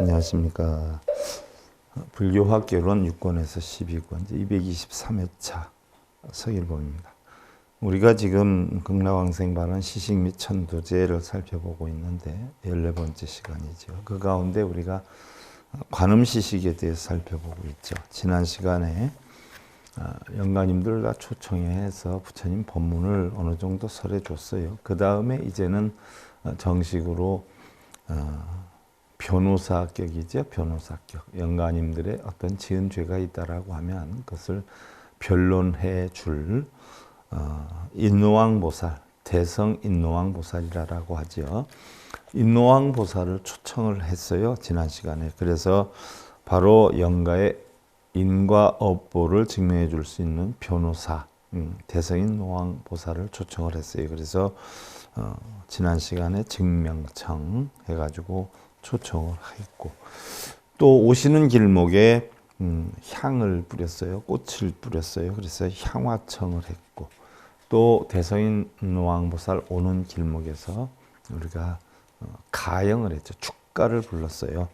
안녕하십니까. 불교화개론 6권에서 12권 223회차 서일봉입니다. 우리가 지금 극락왕생반은 시식 및 천도제를 살펴보고 있는데 14번째 시간이죠. 그 가운데 우리가 관음시식에 대해서 살펴보고 있죠. 지난 시간에 영가님들 다 초청해서 부처님 법문을 어느 정도 설해 줬어요. 그 다음에 이제는 정식으로 변호사격이죠. 변호사격. 영가님들의 어떤 지은 죄가 있다라고 하면 그것을 변론해 줄 인노왕보살, 대성 인노왕보살이라고 하죠. 인노왕보살을 초청을 했어요. 지난 시간에. 그래서 바로 영가의 인과 업보를 증명해 줄 수 있는 변호사, 대성 인노왕보살을 초청을 했어요. 그래서 지난 시간에 증명청 해가지고 초청을 했고, 또 오시는 길목에 향을 뿌렸어요. 꽃을 뿌렸어요. 그래서 향화청을 했고, 또 대성인 노왕보살 오는 길목에서 우리가 가영을 했죠. 축가를 불렀어요.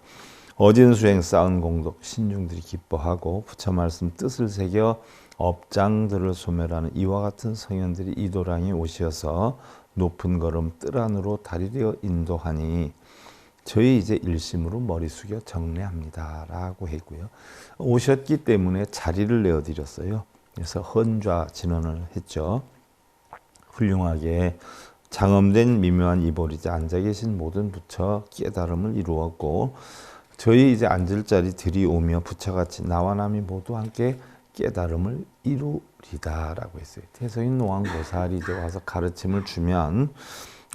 어진수행 쌓은 공덕 신중들이 기뻐하고 부처 말씀 뜻을 새겨 업장들을 소멸하는 이와 같은 성현들이 이도량에 오셔서 높은 걸음 뜰 안으로 다리려 인도하니 저희 이제 일심으로 머리 숙여 정례합니다 라고 했고요. 오셨기 때문에 자리를 내어드렸어요. 그래서 헌좌 진언을 했죠. 훌륭하게 장엄된 미묘한 이보리자 앉아 계신 모든 부처 깨달음을 이루었고, 저희 이제 앉을 자리 들이오며 부처같이 나와 남이 모두 함께 깨달음을 이루리다 라고 했어요. 대성인 노왕보살이 이제 와서 가르침을 주면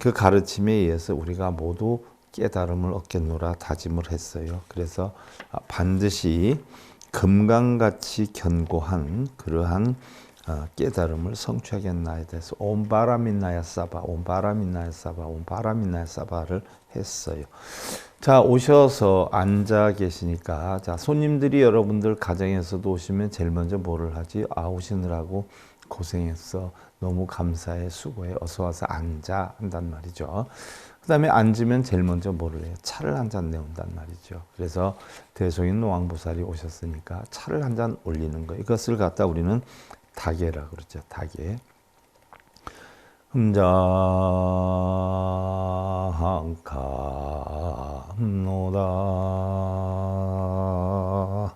그 가르침에 의해서 우리가 모두 깨달음을 얻겠노라 다짐을 했어요. 그래서 반드시 금강같이 견고한 그러한 깨달음을 성취하겠나에 대해서 옴바라민나야 사바, 옴바라민나야 사바, 옴바라민나야 사바를 했어요. 자, 오셔서 앉아 계시니까, 자, 손님들이 여러분들 가정에서도 오시면 제일 먼저 뭐를 하지? 오시느라고 고생했어. 너무 감사해, 수고해. 어서 와서 앉아 한단 말이죠. 그 다음에 앉으면 제일 먼저 뭐를 해요? 차를 한 잔 내온단 말이죠. 그래서 대성인 노왕보살이 오셨으니까 차를 한 잔 올리는 거예요. 이것을 갖다 우리는 다계라고 그러죠. 다계. 함자한감노다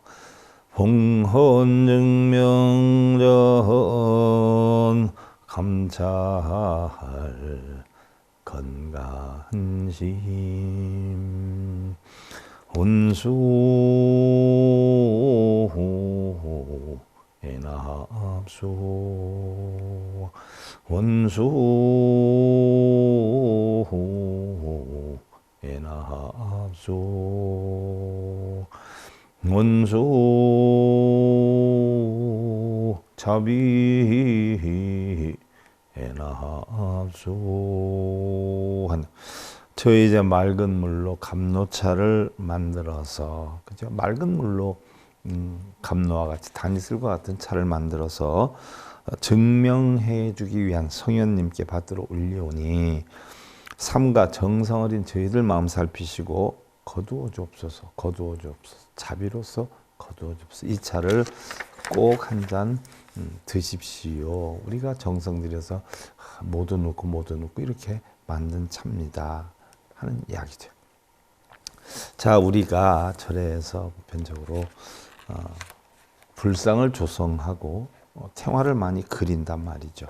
봉헌증명전 감찰 건강심 혼수 에납수 원수 에납수 원수 자비 에납수 한 저희 이제 맑은 물로 감로차를 만들어서, 그죠? 맑은 물로 감로와 같이 다니슬과 같은 차를 만들어서 증명해 주기 위한 성현님께 받들어 올려오니 삼가 정성 어린 저희들 마음 살피시고 거두어 주옵소서. 거두어 주옵소서. 자비로서 거두어 주옵소서. 이 차를 꼭 한 잔 드십시오. 우리가 정성 들여서 모두 넣고 이렇게 만든 차입니다 하는 이야기죠. 자, 우리가 절에서 보편적으로 불상을 조성하고 태화를 많이 그린단 말이죠.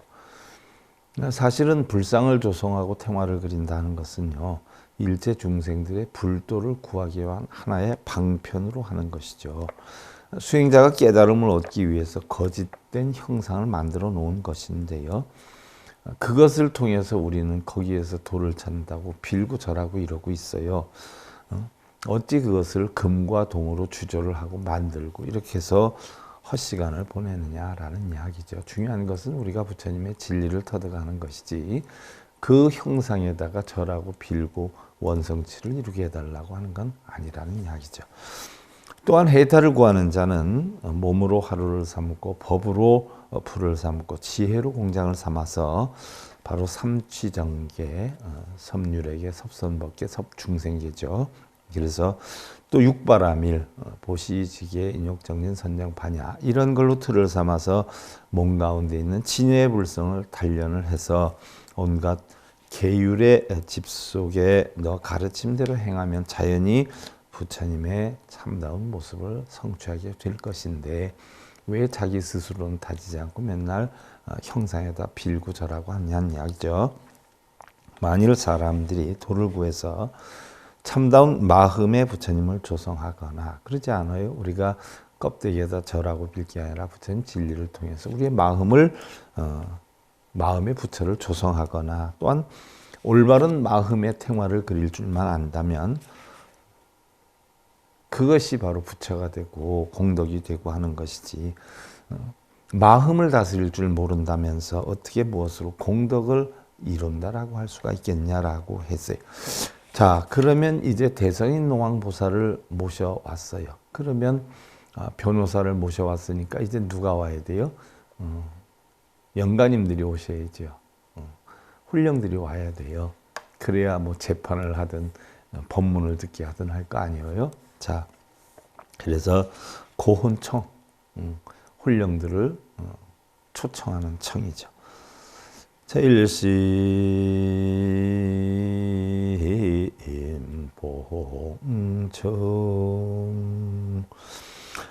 사실은 불상을 조성하고 태화를 그린다는 것은요, 일체 중생들의 불도를 구하기 위한 하나의 방편으로 하는 것이죠. 수행자가 깨달음을 얻기 위해서 거짓된 형상을 만들어 놓은 것인데요. 그것을 통해서 우리는 거기에서 도를 찾는다고 빌고 절하고 이러고 있어요. 어찌 그것을 금과 동으로 주조를 하고 만들고 이렇게 해서 헛시간을 보내느냐라는 이야기죠. 중요한 것은 우리가 부처님의 진리를 터득하는 것이지 그 형상에다가 절하고 빌고 원성치를 이루게 해달라고 하는 건 아니라는 이야기죠. 또한 해탈을 구하는 자는 몸으로 하루를 삼고 법으로 풀을 삼고 지혜로 공장을 삼아서 바로 삼취정계, 섭률에게, 섭선법계, 섭중생계죠. 그래서 또 육바라밀, 보시지계, 인욕정진, 선정파냐 이런 걸로 틀을 삼아서 몸 가운데 있는 진여의 불성을 단련을 해서 온갖 계율의 집 속에 너 가르침대로 행하면 자연히 부처님의 참다운 모습을 성취하게 될 것인데 왜 자기 스스로는 다지지 않고 맨날 형상에다 빌고 절하고 하냐는 이야기죠. 만일 사람들이 도를 구해서 참다운 마음의 부처님을 조성하거나 그러지 않아요. 우리가 껍데기에다 절하고 빌 게 아니라 부처님 진리를 통해서 우리의 마음의 부처를 조성하거나 또한 올바른 마음의 태화를 그릴 줄만 안다면 그것이 바로 부처가 되고 공덕이 되고 하는 것이지 마음을 다스릴 줄 모른다면서 어떻게 무엇으로 공덕을 이룬다라고 할 수가 있겠냐라고 했어요. 자, 그러면 이제 대성인 노왕보살을 모셔왔어요. 그러면 변호사를 모셔왔으니까 이제 누가 와야 돼요? 영가님들이 오셔야죠. 훈령들이 와야 돼요. 그래야 뭐 재판을 하든 법문을 듣게 하든 할 거 아니에요. 자, 그래서 고혼청, 훈령들을 초청하는 청이죠. 자, 일심봉청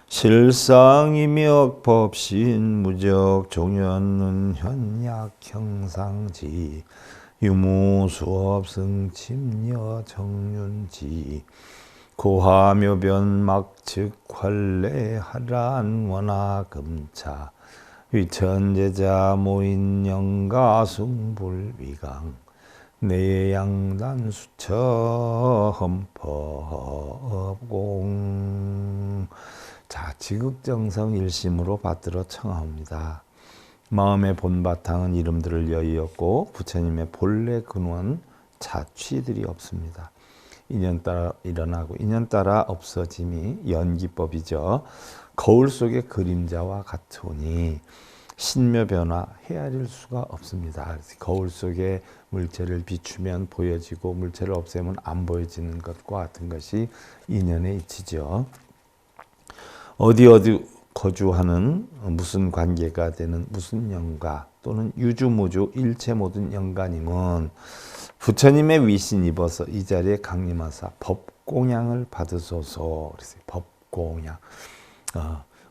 실상이며 법신 무적 종연은 현약 형상지 유무수업 승침여 정윤지 고하묘변 막측 활례하란 원하금차 위천제자 모인 영가숭불위강 내양단 수처 험법공. 자, 지극정성 일심으로 받들어 청하옵니다. 마음의 본바탕은 이름들을 여의었고 부처님의 본래 근원 자취들이 없습니다. 인연 따라 일어나고 인연 따라 없어짐이 연기법이죠. 거울 속의 그림자와 같으니 신묘 변화 헤아릴 수가 없습니다. 거울 속에 물체를 비추면 보여지고 물체를 없애면 안 보여지는 것과 같은 것이 인연의 이치죠. 어디 거주하는 무슨 관계가 되는 무슨 영가 또는 유주무주 일체 모든 영가님은 부처님의 위신 입어서 이 자리에 강림하사 법공양을 받으소서. 그래서 법공양.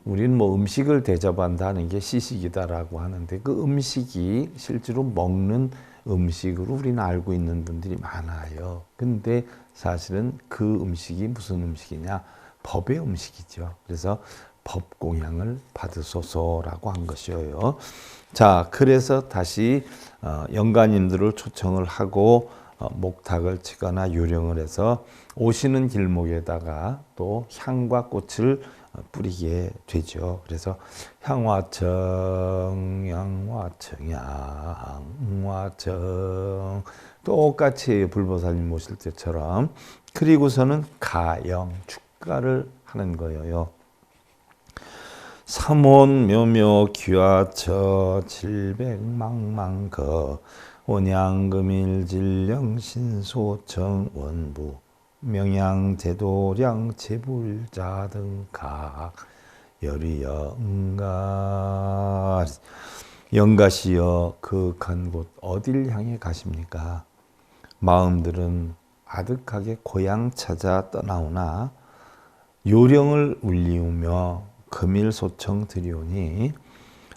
우리는 뭐 음식을 대접한다는 게 시식이다라고 하는데 그 음식이 실제로 먹는 음식으로 우리는 알고 있는 분들이 많아요. 근데 사실은 그 음식이 무슨 음식이냐? 법의 음식이죠. 그래서 법공양을 받으소서라고 한 것이에요. 자, 그래서 다시 영가님들을 초청을 하고 목탁을 치거나 요령을 해서 오시는 길목에다가 또 향과 꽃을 뿌리게 되죠. 그래서 향화청, 양화청 똑같이 불보살님 모실 때처럼 그리고서는 가영, 축가를 하는 거예요. 삼원 묘묘 귀화처 칠백망망거 온양금일 진령 신소청 원부 명양 제도량 제불자 등각 열이 영가 영가시여 그간 곳 어딜 향해 가십니까? 마음들은 아득하게 고향 찾아 떠나오나 요령을 울리우며 금일소청 드리오니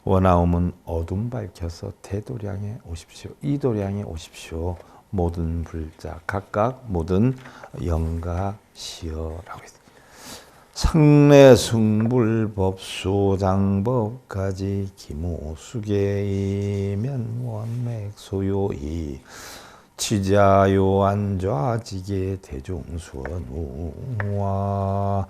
원하옴은 어둠 밝혀서 대도량에 오십시오. 이 도량에 오십시오. 모든 불자 각각 모든 영가시여라고 했습니다. 상례승불법수장법까지 기모수계이면 원맥 소요이 치자요 안좌지게 대종수원우와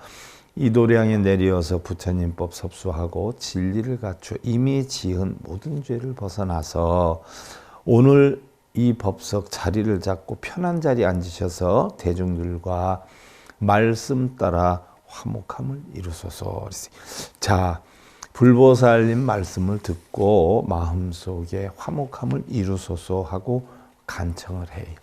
이 도량에 내려서 부처님법 섭수하고 진리를 갖추어 이미 지은 모든 죄를 벗어나서 오늘 이 법석 자리를 잡고 편한 자리에 앉으셔서 대중들과 말씀 따라 화목함을 이루소서. 자, 불보살님 말씀을 듣고 마음속에 화목함을 이루소서 하고 간청을 해요.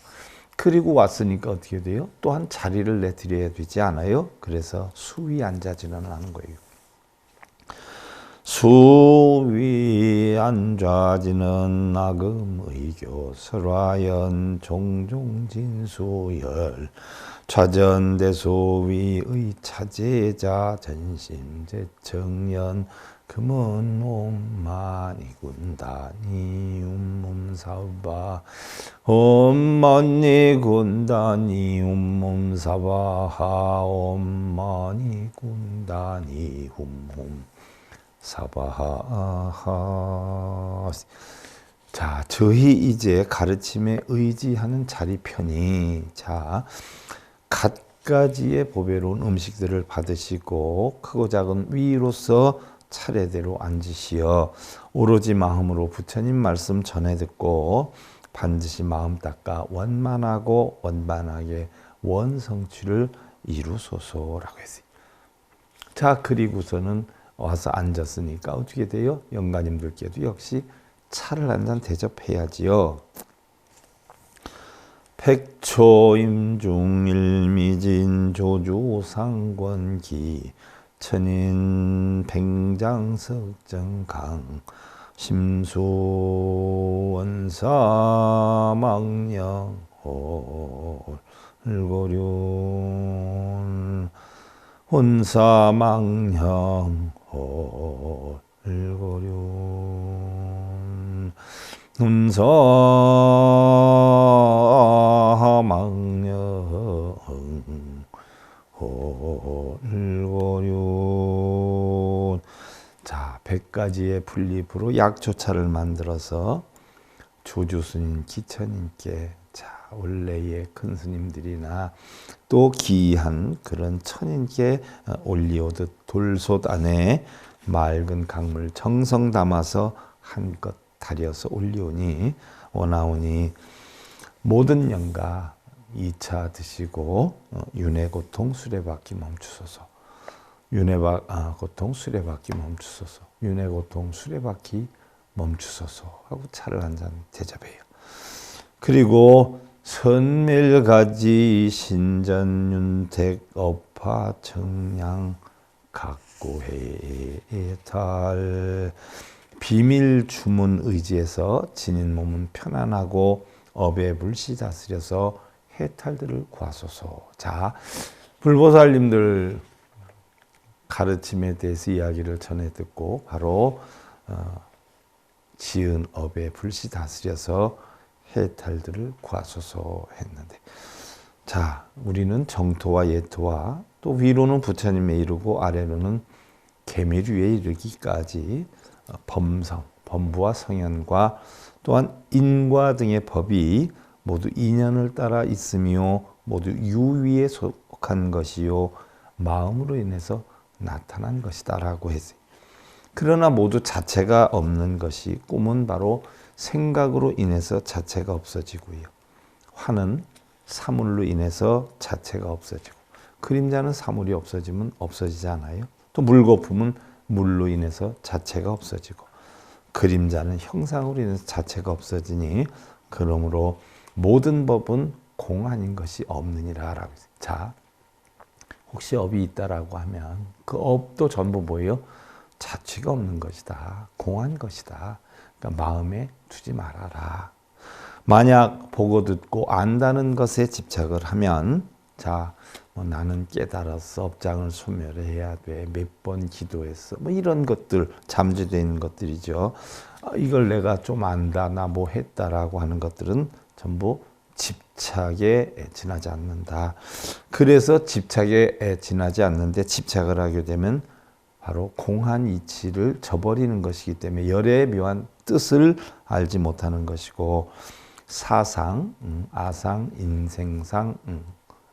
그리고 왔으니까 어떻게 돼요? 또한 자리를 내드려야 되지 않아요? 그래서 수위 앉아지는 하는 거예요. 수위 앉아지는 나금의교 설화연 종종진수열 좌전대소위의 차제자 전심제청년 금은옴마니 군다니 움몸사바 엄마니 군다니 움몸사바하 엄마니 군다니 움몸사바하. 자, 저희 이제 가르침에 의지하는 자리편이 자 갖가지의 보배로운 음식들을 받으시고 크고 작은 위로서 차례대로 앉으시어 오로지 마음으로 부처님 말씀 전해 듣고 반드시 마음 닦아 원만하고 원만하게 원성취를 이루소서라고 했어요. 자, 그리고서는 와서 앉았으니까 어떻게 돼요? 영가님들께도 역시 차를 한 잔 대접해야지요. 백초임중일미진 조주상권기 천인 팽장석정강 심수원사망령 홀고륜 혼사망령 홀고륜 혼사망령 홀고륜. 자, 100가지의 풀잎으로 약초차를 만들어서 조주스님, 기천님께 자 원래의 큰 스님들이나 또 기이한 그런 천인께 올리오듯 돌솥 안에 맑은 강물 정성 담아서 한껏 달여서 올리오니 원하오니 모든 영가 2차 드시고 윤회고통 수레바퀴 멈추소서. 고통 수레바퀴 멈추소서. 윤회고통 수레바퀴 멈추소서 하고 차를 한 잔 대접해요. 그리고 선밀가지 신전윤택 업화 청량 각구해탈 비밀 주문 의지에서 지닌 몸은 편안하고 업의 불씨 다스려서 해탈들을 구하소서. 자, 불보살님들 가르침에 대해서 이야기를 전해 듣고 바로 지은 업의 불씨 다스려서 해탈들을 구하소서 했는데, 자, 우리는 정토와 예토와 또 위로는 부처님에 이르고 아래로는 계미류에 이르기까지 범성, 범부와 성현과 또한 인과 등의 법이 모두 인연을 따라 있으며 모두 유위에 속한 것이요 마음으로 인해서 나타난 것이다라고 했어요. 그러나 모두 자체가 없는 것이 꿈은 바로 생각으로 인해서 자체가 없어지고요. 화는 사물로 인해서 자체가 없어지고 그림자는 사물이 없어지면 없어지지 않아요. 또 물거품은 물로 인해서 자체가 없어지고 그림자는 형상으로 인해서 자체가 없어지니 그러므로 모든 법은 공 아닌 것이 없느니라라고. 자, 혹시 업이 있다라고 하면 그 업도 전부 뭐예요? 자취가 없는 것이다. 공한 것이다. 그러니까 마음에 두지 말아라. 만약 보고 듣고 안다는 것에 집착을 하면, 자, 뭐 나는 깨달았어. 업장을 소멸해야 돼. 몇 번 기도했어. 뭐 이런 것들, 잠재되어 있는 것들이죠. 이걸 내가 좀 안다. 나 뭐 했다라고 하는 것들은 전부 집착에 지나지 않는다. 그래서 집착에 지나지 않는데 집착을 하게 되면 바로 공한 이치를 저버리는 것이기 때문에 열의 묘한 뜻을 알지 못하는 것이고, 사상, 아상, 인생상,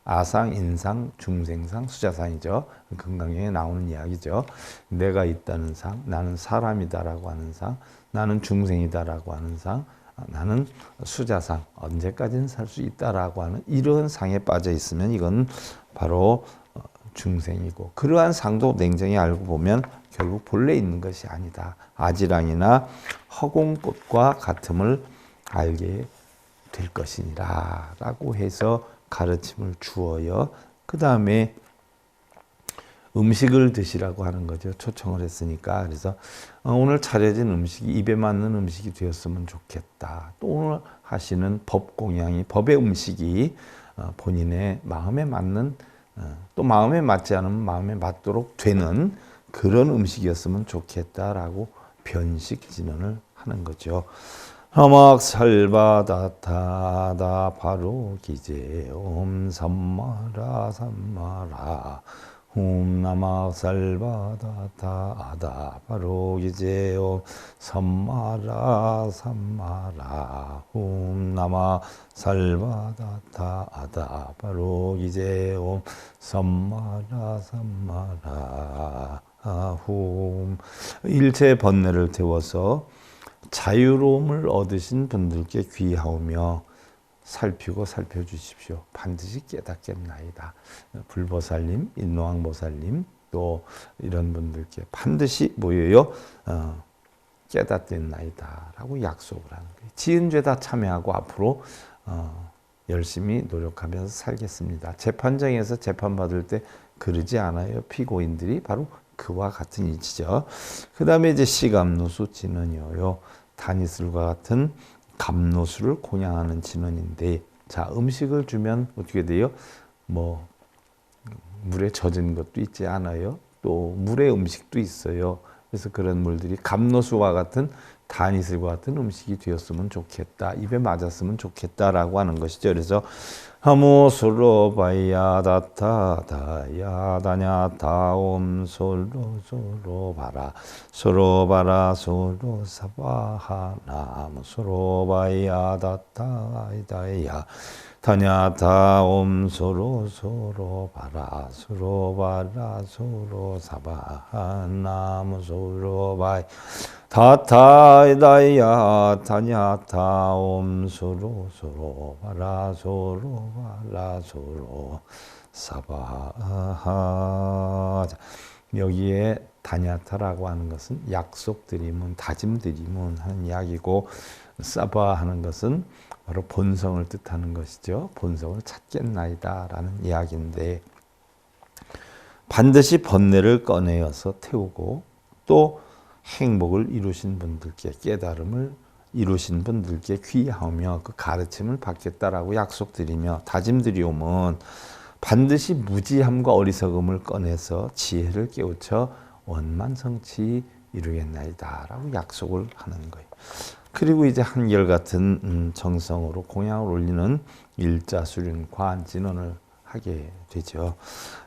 아상, 인상, 중생상, 수자상이죠. 금강경에 나오는 이야기죠. 내가 있다는 상, 나는 사람이다라고 하는 상, 나는 중생이다라고 하는 상, 나는 수자상, 언제까지는 살 수 있다라고 하는 이런 상에 빠져 있으면 이건 바로 중생이고, 그러한 상도 냉정히 알고 보면 결국 본래 있는 것이 아니다. 아지랑이나 허공꽃과 같음을 알게 될 것이니라 라고 해서 가르침을 주어요. 그 다음에 음식을 드시라고 하는 거죠. 초청을 했으니까. 그래서 오늘 차려진 음식이 입에 맞는 음식이 되었으면 좋겠다. 또 오늘 하시는 법 공양이, 법의 음식이 본인의 마음에 맞는, 또 마음에 맞지 않으면 마음에 맞도록 되는 그런 음식이었으면 좋겠다라고 변식 진언을 하는 거죠. 허막 살바다타다 바로 기제 옴삼마라 삼마라 옴나막 살바다타다 바로 기제 옴삼마라 삼마라 옴나막 살바다타다 바로 기제 옴삼마라 삼마라 홈. 일체 번뇌를 태워서 자유로움을 얻으신 분들께 귀하오며 살피고 살펴주십시오. 반드시 깨닫겠나이다. 불보살님, 인노왕보살님 또 이런 분들께 반드시 뭐예요? 깨닫겠나이다 라고 약속을 하는 거예요. 지은 죄 다 참여하고 앞으로 열심히 노력하면서 살겠습니다. 재판장에서 재판받을 때 그러지 않아요. 피고인들이 바로 그와 같은 이치죠. 그 다음에 이제 시감노수 진언이요. 다니슬과 같은 감노수를 공양하는 진언인데, 자, 음식을 주면 어떻게 돼요? 뭐 물에 젖은 것도 있지 않아요? 또 물의 음식도 있어요. 그래서 그런 물들이 감노수와 같은 다니슬과 같은 음식이 되었으면 좋겠다. 입에 맞았으면 좋겠다라고 하는 것이죠. 그래서 하모솔로 바야다타다야 다냐다옴 솔로 솔로 바라 솔로 바라 솔로 사바하남 솔로 바야다타다야 다냐다옴 솔로 솔로 바라 솔로 바라 솔로 사바하남 솔로 바야 다타이다야 다냐타옴 소로 소로 바라 소로 바라 소로 사바하. 여기에 다냐타라고 하는 것은 약속드리문, 다짐드리문 하는 이야기고, 사바 하는 것은 바로 본성을 뜻하는 것이죠. 본성을 찾겠나이다 라는 이야기인데, 반드시 번뇌를 꺼내어서 태우고 또 행복을 이루신 분들께, 깨달음을 이루신 분들께 귀하며 그 가르침을 받겠다라고 약속드리며 다짐드리오면 반드시 무지함과 어리석음을 꺼내서 지혜를 깨우쳐 원만성치 이루겠나이다 라고 약속을 하는 거예요. 그리고 이제 한결같은 정성으로 공양을 올리는 일자수륜 관진언을 하게 되죠.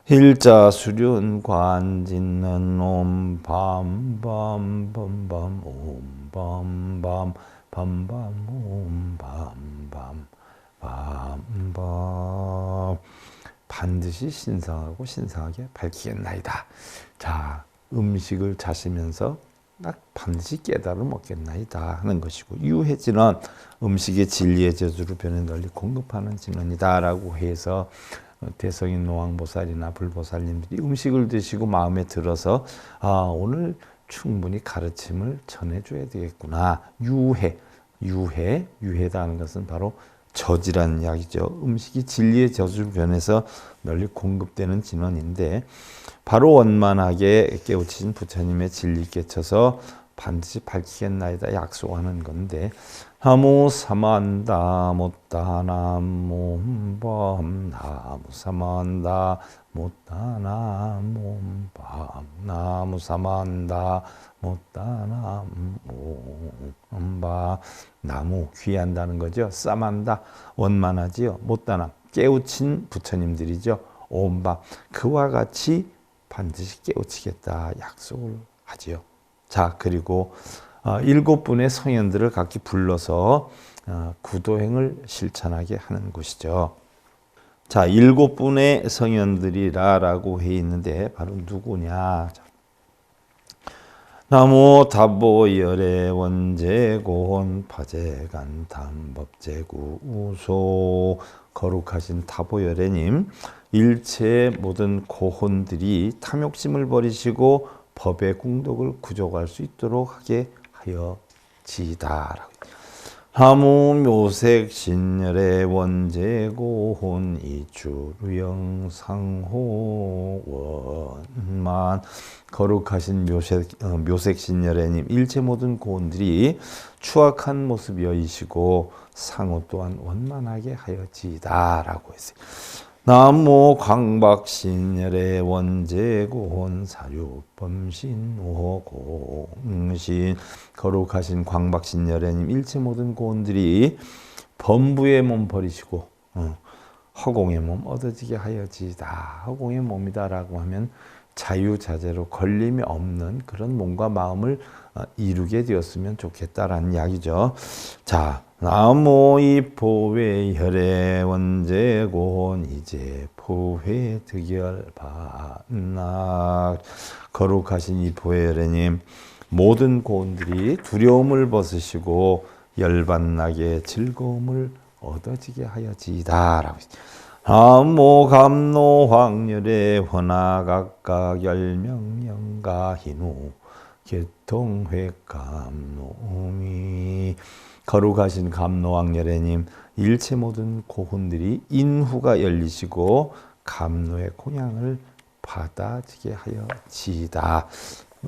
일자수륜 관진은 옴밤밤밤밤 옴밤밤 밤밤 옴밤밤 밤밤. 반드시 신성하고 신성하게 밝히겠나이다. 자, 음식을 자시면서 딱 반드시 깨달음을 얻겠나이다 하는 것이고, 유해진언 음식의 진리의 저주로 변해 널리 공급하는 진언이다 라고 해서 대성인 노왕보살이나 불보살님들이 음식을 드시고 마음에 들어서 오늘 충분히 가르침을 전해줘야 되겠구나. 유해다 하는 것은 바로 저지란 이야기죠. 음식이 진리의 저주를 변해서 널리 공급되는 진원인데 바로 원만하게 깨우치신 부처님의 진리 깨쳐서 반드시 밝히겠나이다 약속하는 건데 나무 사만다 못다 나무밤 나무 사만다 못다 나무밤 나무 사만다 못다 나무밤 나무 귀한다는 거죠. 싸만다 원만하지요. 못다나 깨우친 부처님들이죠. 온밤 그와 같이 반드시 깨우치겠다 약속을 하지요. 자 그리고 7분의 성현들을 각기 불러서 구도행을 실천하게 하는 곳이죠. 자 7분의 성현들이라고 해 있는데 바로 누구냐. 나무 다보열의 원제고혼 파제간탐 법제구 우소 거룩하신 다보열애님 일체 모든 고혼들이 탐욕심을 버리시고 법의 궁덕을 구족할 수 있도록 하게 하여 지이다. 나무 묘색 신열의 원제고혼 이주루영 상호 원만 거룩하신 묘색 신열애님 일체 모든 고혼들이 추악한 모습 여이시고 상호 또한 원만하게 하여지이다 라고 했어요. 나무 광박신열의 원제고혼 사류범신 오공신 거룩하신 광박신열애님 일체 모든 고혼들이 범부의 몸 버리시고 허공의 몸 얻어지게 하여지이다. 허공의 몸이다라고 하면 자유자재로 걸림이 없는 그런 몸과 마음을 이루게 되었으면 좋겠다라는 이야기죠. 자, 나무 이포회 혈의 원제고혼 이제 포회 득열 반낙 거룩하신 이포회 혈애님 모든 고혼들이 두려움을 벗으시고 열반나게 즐거움을 얻어지게 하여지이다라고. 나무 감노 황열의 헌화각각 열명영가 hin우 개통회감노미 거룩하신 감노왕열애님 일체 모든 고혼들이 인후가 열리시고 감노의 공양을 받아지게 하여지이다.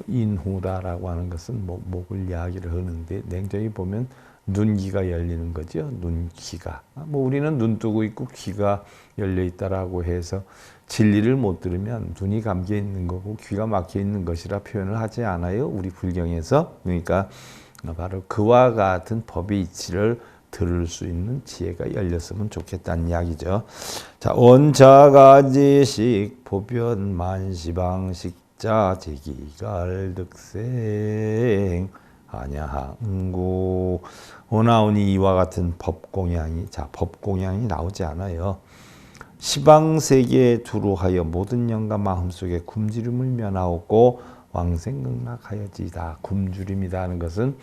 인후다라고 하는 것은 목을 이야기를 하는데 냉정히 보면 눈귀가 열리는 거죠. 눈귀가. 우리는 눈 뜨고 있고 귀가 열려 있다라고 해서 진리를 못 들으면 눈이 감겨 있는 거고 귀가 막혀 있는 것이라 표현을 하지 않아요. 우리 불경에서. 그러니까 바로 그와 같은 법의 이치를 들을 수 있는 지혜가 열렸으면 좋겠다는 이야기죠. 자, 원자가지식 보변 만시방식자 제기갈득생 아냐항구 오나오니 이와 같은 법공양이 법공양이 나오지 않아요. 시방세계에 두루하여 모든 영과 마음속에 굶주림을 면하고 왕생극락하여지이다. 굶주림이다 하는 것은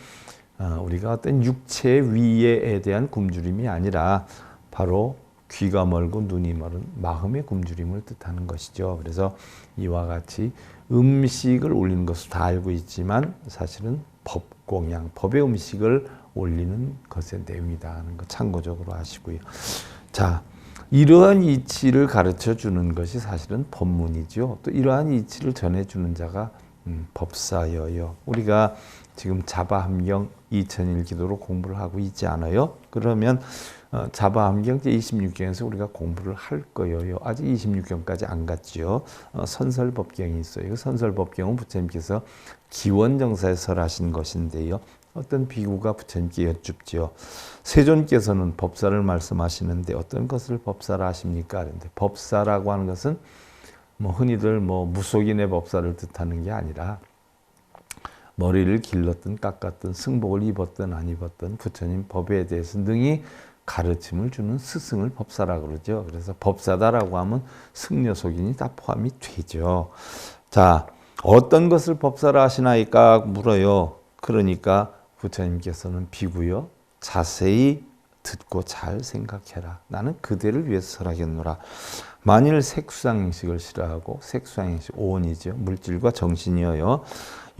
우리가 어떤 육체의 위에에 대한 굶주림이 아니라 바로 귀가 멀고 눈이 멀은 마음의 굶주림을 뜻하는 것이죠. 그래서 이와 같이 음식을 올리는 것을 다 알고 있지만 사실은 법공양, 법의 음식을 올리는 것의 내용이다 하는 것 참고적으로 아시고요. 자, 이러한 이치를 가르쳐 주는 것이 사실은 법문이죠. 또 이러한 이치를 전해주는 자가 법사여요. 우리가 지금 자바함경 2001 기도로 공부를 하고 있지 않아요? 그러면 자바함경 제26경에서 우리가 공부를 할 거예요. 아직 26경까지 안 갔지요. 선설법경이 있어요. 그 선설법경은 부처님께서 기원정사에 설하신 것인데요. 어떤 비구가 부처님께 여쭙지요. 세존께서는 법사를 말씀하시는데 어떤 것을 법사라 하십니까? 그런데 법사라고 하는 것은 흔히들 무속인의 법사를 뜻하는 게 아니라 머리를 길렀든 깎았든 승복을 입었든 안 입었든 부처님 법에 대해서 능히 가르침을 주는 스승을 법사라고 그러죠. 그래서 법사다라고 하면 승려속인이 다 포함이 되죠. 자, 어떤 것을 법사라 하시나이까 물어요. 그러니까 부처님께서는 비구요 자세히 듣고 잘 생각해라. 나는 그대를 위해서 설하겠노라. 만일 색수상행식을 싫어하고 색수상행식 오온이죠. 물질과 정신이어요.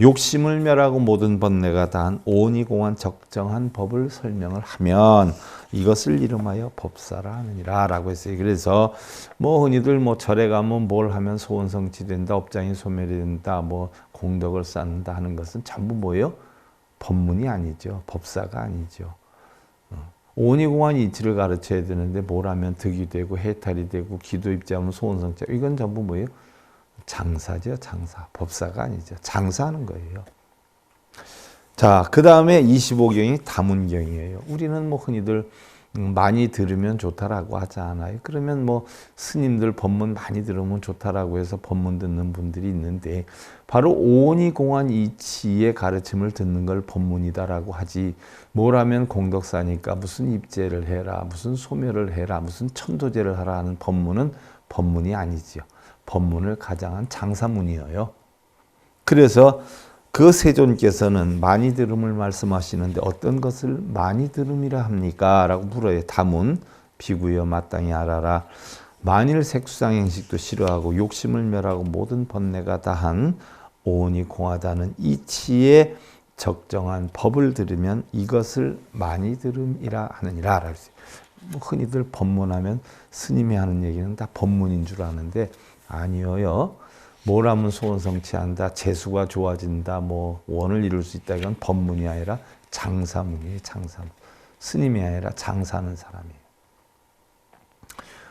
욕심을 멸하고 모든 번뇌가 다한 오온이공한 적정한 법을 설명을 하면 이것을 이름하여 법사라 하느니라 라고 했어요. 그래서 뭐 흔히들 뭐 절에 가면 뭘 하면 소원 성취된다, 업장이 소멸이 된다, 뭐 공덕을 쌓는다 하는 것은 전부 뭐예요? 법문이 아니죠. 법사가 아니죠. 오온이공한 이치를 가르쳐야 되는데 뭘 하면 득이 되고 해탈이 되고 기도 입지하면 소원 성취. 이건 전부 뭐예요? 장사죠. 장사. 법사가 아니죠. 장사하는 거예요. 자, 그 다음에 25경이 다문경이에요. 우리는 뭐 흔히들 많이 들으면 좋다라고 하지 않아요. 그러면 뭐 스님들 법문 많이 들으면 좋다라고 해서 법문 듣는 분들이 있는데 바로 오온이공한 이치의 가르침을 듣는 걸 법문이다라고 하지, 뭘 하면 공덕사니까 무슨 입제를 해라, 무슨 소멸을 해라, 무슨 천도제를 하라 하는 법문은 법문이 아니지요. 법문을 가장한 장사문이에요. 그래서 그 세존께서는 많이 들음을 말씀하시는데 어떤 것을 많이 들음이라 합니까? 라고 물어요. 다문 비구여 마땅히 알아라. 만일 색수상행식도 싫어하고 욕심을 멸하고 모든 번뇌가 다한 오온이 공하다는 이치의 적정한 법을 들으면 이것을 많이 들음이라 하느니라. 뭐 흔히들 법문하면 스님이 하는 얘기는 다 법문인 줄 아는데 아니에요. 뭘 하면 소원 성취한다, 재수가 좋아진다, 뭐 원을 이룰 수 있다. 이건 법문이 아니라 장사문이에요. 장사문. 스님이 아니라 장사하는 사람이에요.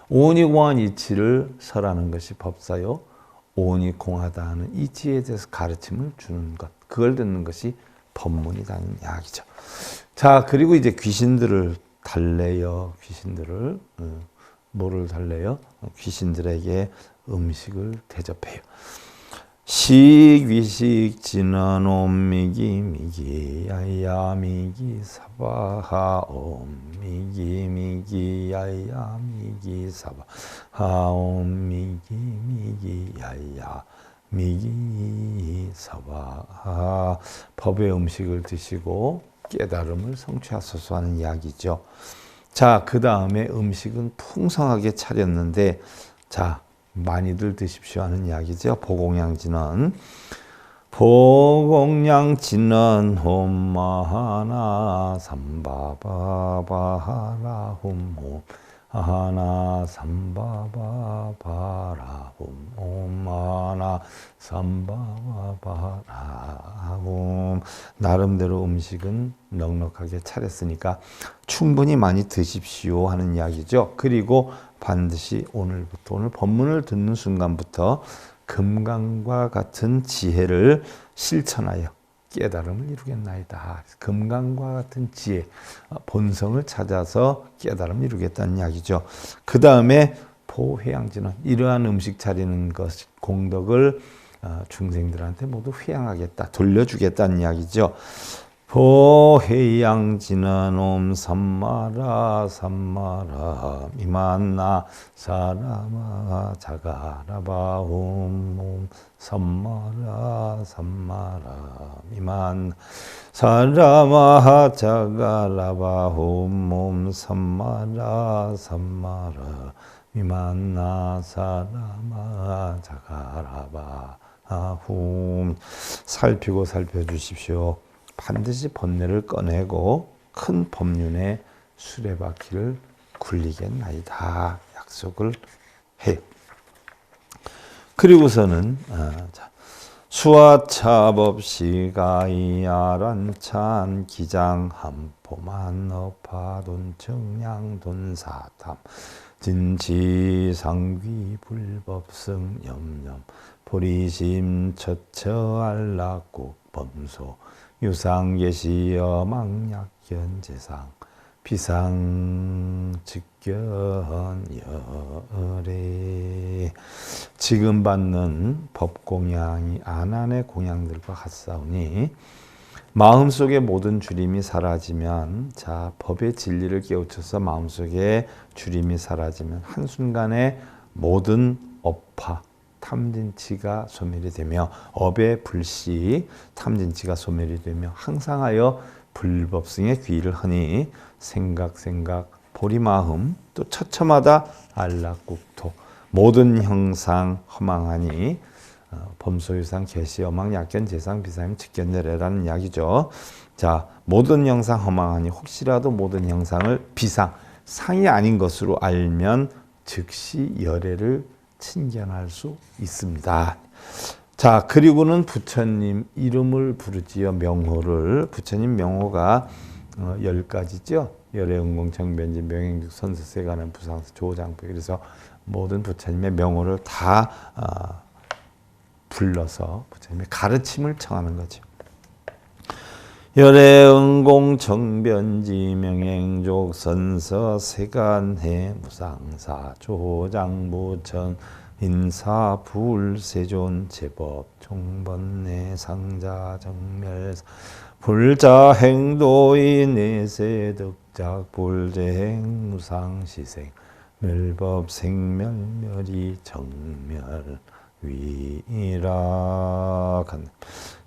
오온이 공한 이치를 설하는 것이 법사요. 오온이 공하다 하는 이치에 대해서 가르침을 주는 것, 그걸 듣는 것이 법문이라는 이야기죠. 자, 그리고 이제 귀신들을 달래요. 귀신들을 뭐를 달래요? 귀신들에게 음식을 대접해요. 식위식 진한 옴미기 미기 야야 미기 사바하 옴미기 미기 야야 미기 사바하 옴미기 미기 야야 미기 사바하. 법의 음식을 드시고 깨달음을 성취하소서 하는 이야기죠. 자, 그 다음에 음식은 풍성하게 차렸는데, 자, 많이들 드십시오 하는 이야기죠. 보공양진은 홈마하나 삼바바바하라 홈하나 삼바바바라 홈하나 삼바바바라 홈. 나름대로 음식은 넉넉하게 차렸으니까 충분히 많이 드십시오 하는 이야기죠. 그리고 반드시 오늘부터, 오늘 본문을 듣는 순간부터 금강과 같은 지혜를 실천하여 깨달음을 이루겠나이다. 금강과 같은 지혜, 본성을 찾아서 깨달음을 이루겠다는 이야기죠. 그 다음에 보회양진은 이러한 음식 차리는 것, 공덕을 중생들한테 모두 회양하겠다, 돌려주겠다는 이야기죠. 보해양지는 옴 삼마라 삼마라 미만나 사라마 자가라바 옴 삼마라 삼마라 미만 사라마 자가라바 옴 삼마라 삼마라 미만나 사라마 자가라바 홈. 살피고 살펴주십시오. 반드시 번뇌를 꺼내고 큰 법륜의 수레바퀴를 굴리겠나이다 약속을 해요. 그리고서는 수화차법시가이아란찬 기장함포만 어파돈 청량돈 사탐 진지상귀 불법승 염염 보리심 처처알락국 범소 유상계시여 망약견재상 비상직견여래. 지금 받는 법공양이 아난의 공양들과 같사오니 마음속의 모든 주림이 사라지면, 자, 법의 진리를 깨우쳐서 마음속에 주림이 사라지면 한순간에 모든 업화 탐진치가 소멸이 되며, 업의 불씨 탐진치가 소멸이 되며 항상하여 불법승의 귀를 허니 생각 보리마음 또 처처마다 안락국토 모든 형상 허망하니 범소유상 계시어망 약견 재상 비상임 직견내래라는 이야기죠. 자, 모든 형상 허망하니 혹시라도 모든 형상을 비상 상이 아닌 것으로 알면 즉시 열애를 친견할 수 있습니다. 자, 그리고는 부처님 이름을 부르지요. 명호를. 부처님 명호가 10가지죠. 열애응공 정변지 명행juk 선서세관은 부상서 조장부. 그래서 모든 부처님의 명호를 다 불러서 부처님의 가르침을 청하는 거죠. 열애응공 정변지 명행juk 선서 세간해 무상사 조장부천 인사 불세존 제법 종번내 상자 정멸 불자 행도의 내세 득작 불제행 무상시생 멸법 생멸멸이 정멸 위락한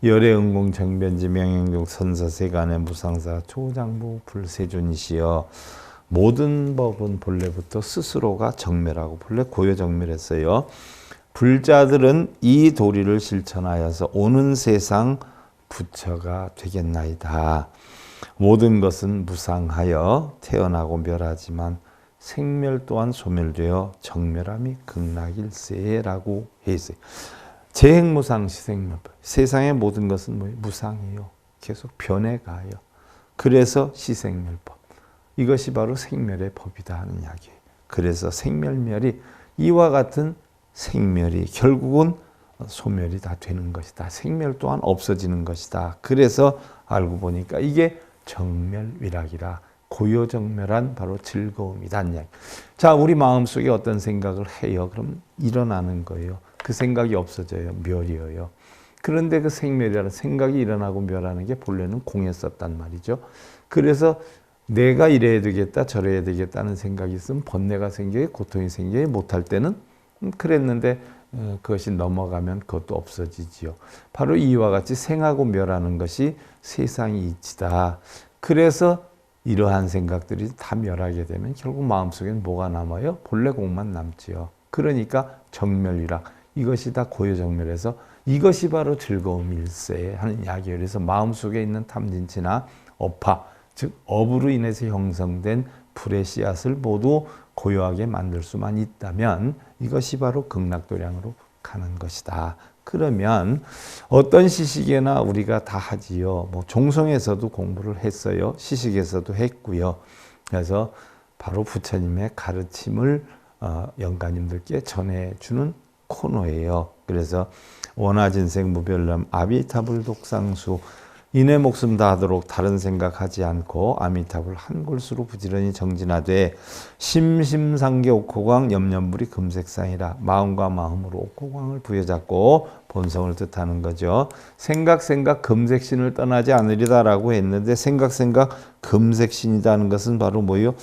열애응공 정변지 명행juk 선서세간의 무상사 초장부 불세존이시여 모든 법은 본래부터 스스로가 정멸하고 본래 고요정멸했어요. 불자들은 이 도리를 실천하여서 오는 세상 부처가 되겠나이다. 모든 것은 무상하여 태어나고 멸하지만 생멸 또한 소멸되어 정멸함이 극락일세라고 했어요. 재행무상 시생멸법. 세상의 모든 것은 무상이에요. 계속 변해가요. 그래서 시생멸법. 이것이 바로 생멸의 법이다 하는 이야기예요. 그래서 생멸멸이 이와 같은 생멸이 결국은 소멸이 다 되는 것이다. 생멸 또한 없어지는 것이다. 그래서 알고 보니까 이게 정멸위락이라 고요정멸한 바로 즐거움이다. 자, 우리 마음속에 어떤 생각을 해요. 그럼 일어나는 거예요. 그 생각이 없어져요. 멸이에요. 그런데 그 생멸이라는 생각이 일어나고 멸하는 게 본래는 공했었단 말이죠. 그래서 내가 이래야 되겠다 저래야 되겠다는 생각이 있으면 번뇌가 생겨요. 고통이 생겨요. 못할 때는 그랬는데 그것이 넘어가면 그것도 없어지지요. 바로 이와 같이 생하고 멸하는 것이 세상의 이치다. 그래서 이러한 생각들이 다 멸하게 되면 결국 마음속에는 뭐가 남아요? 본래 공만 남지요. 그러니까 정멸이라 이것이 다 고요정멸해서 이것이 바로 즐거움일세 하는 이야기예요. 그래서 마음속에 있는 탐진치나 업화 즉 업으로 인해서 형성된 불의 씨앗을 모두 고요하게 만들 수만 있다면 이것이 바로 극락도량으로 가는 것이다. 그러면 어떤 시식에나 우리가 다 하지요. 종송에서도 공부를 했어요. 시식에서도 했고요. 그래서 바로 부처님의 가르침을 영가님들께 전해주는 코너예요. 그래서 원하진생 무별람 아미타불 독상수 인의 목숨 다하도록 다른 생각하지 않고 아미타불 한 골수로 부지런히 정진하되 심심상계 옥호광 염려불이 금색상이라 마음과 마음으로 옥호광을 부여잡고 본성을 뜻하는 거죠. 생각 금색신을 떠나지 않으리다라고 했는데 생각 금색신이라는 것은 바로 뭐예요?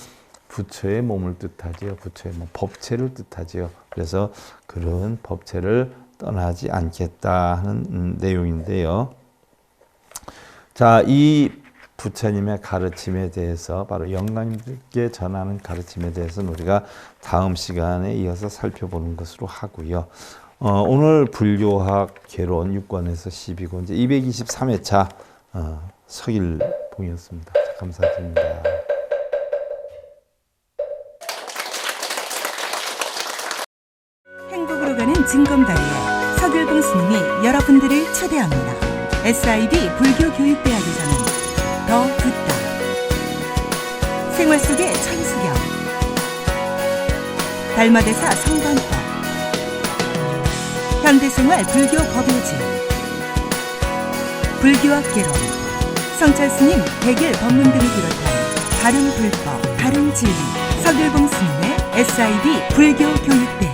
부처의 몸을 뜻하지요. 부처의 몸, 법체를 뜻하지요. 그래서 그런 법체를 떠나지 않겠다 하는 내용인데요. 자, 이 부처님의 가르침에 대해서 바로 영가님들께 전하는 가르침에 대해서는 우리가 다음 시간에 이어서 살펴보는 것으로 하고요. 오늘 불교학 개론 6권에서 12권 이제 223회차 서일봉이었습니다. 감사드립니다. 행복으로 가는 징검다리에 서길봉 스님이 여러분들을 초대합니다. SIB 불교교육대학에서는 더 듣다, 생활 속의 천수경, 달마대사 성관법, 현대생활 불교 법요지, 불교학 개론, 성찰스님 백일 법문 등을 비롯한 다른 불법, 다른 진리, 서길봉 스님의 SIB 불교교육대학